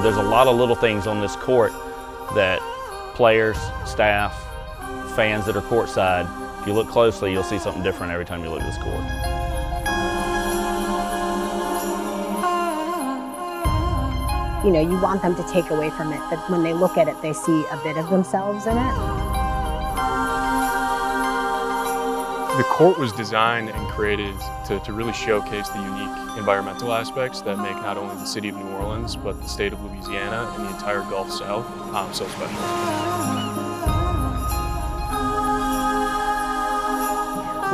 There's a lot of little things on this court that players, staff, fans that are courtside, if you look closely, you'll see something different every time you look at this court. You know, you want them to take away from it that when they look at it, they see a bit of themselves in it. The court was designed and created to really showcase the unique environmental aspects that make not only the city of New Orleans, but the state of Louisiana and the entire Gulf South so special.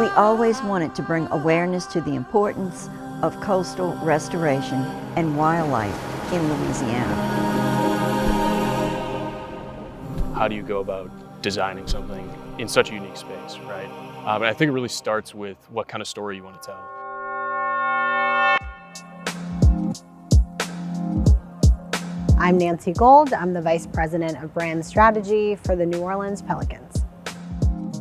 We always wanted to bring awareness to the importance of coastal restoration and wildlife in Louisiana. How do you go about designing something in such a unique space, right? But I think it really starts with what kind of story you want to tell. I'm Nancy Gold. I'm the Vice President of Brand Strategy for the New Orleans Pelicans.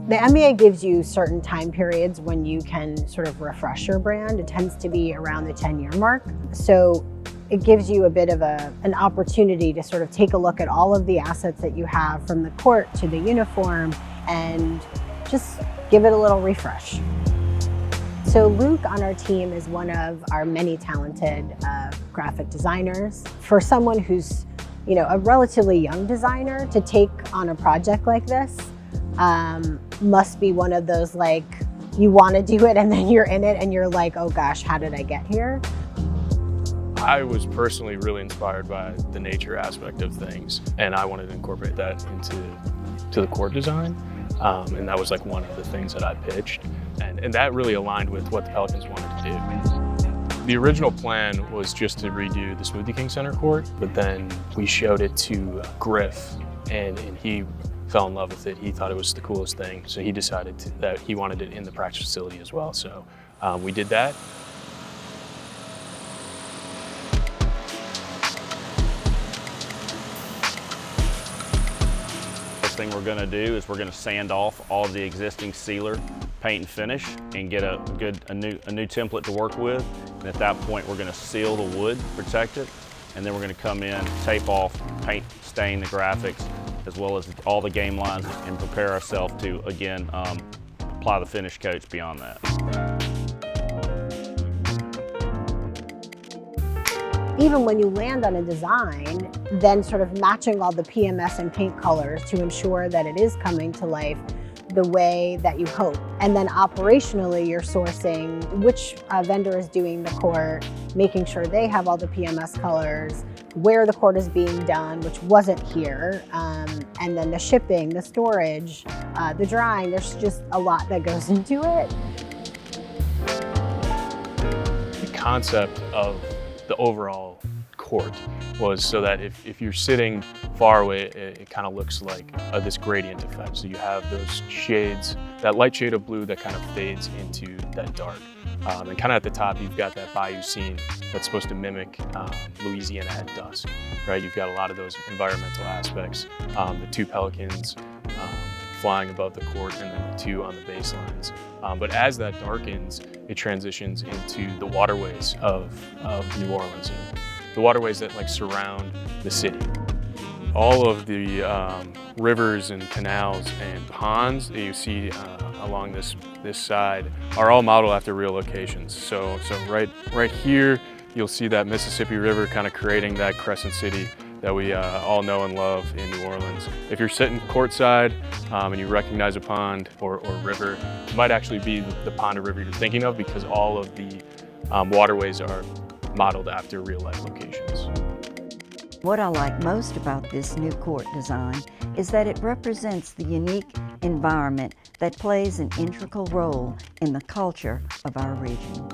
The NBA gives you certain time periods when you can sort of refresh your brand. It tends to be around the 10-year mark. So it gives you a bit of an opportunity to sort of take a look at all of the assets that you have, from the court to the uniform, and just give it a little refresh. So Luke on our team is one of our many talented graphic designers. For someone who's, you know, a relatively young designer, to take on a project like this must be one of those, like, you want to do it and then you're in it and you're like, oh gosh, how did I get here? I was personally really inspired by the nature aspect of things, and I wanted to incorporate that into the court design. And that was like one of the things that I pitched. And that really aligned with what the Pelicans wanted to do. The original plan was just to redo the Smoothie King Center court, but then we showed it to Griff, and he fell in love with it. He thought it was the coolest thing. So he decided that he wanted it in the practice facility as well. So we did that. First thing we're going to do is we're going to sand off all of the existing sealer, paint and finish, and get a new template to work with. And at that point, we're going to seal the wood, protect it, and then we're going to come in, tape off, paint, stain the graphics, as well as all the game lines, and prepare ourselves to, again, apply the finish coats beyond that. Even when you land on a design, then sort of matching all the PMS and paint colors to ensure that it is coming to life the way that you hope. And then operationally, you're sourcing which vendor is doing the court, making sure they have all the PMS colors, where the court is being done, which wasn't here, and then the shipping, the storage, the drying. There's just a lot that goes into it. The concept of the overall court was so that if you're sitting far away, it kind of looks like this gradient effect. So you have those shades, that light shade of blue that kind of fades into that dark. And kind of at the top, you've got that bayou scene that's supposed to mimic Louisiana at dusk, right? You've got a lot of those environmental aspects. The two pelicans flying above the court, and then the two on the baselines. But as that darkens, it transitions into the waterways of New Orleans, and the waterways that like surround the city. All of the rivers and canals and ponds that you see along this side are all modeled after real locations. So right here, you'll see that Mississippi River kind of creating that crescent city that we all know and love in New Orleans. If you're sitting courtside and you recognize a pond or river, it might actually be the pond or river you're thinking of, because all of the waterways are modeled after real life locations. What I like most about this new court design is that it represents the unique environment that plays an integral role in the culture of our region.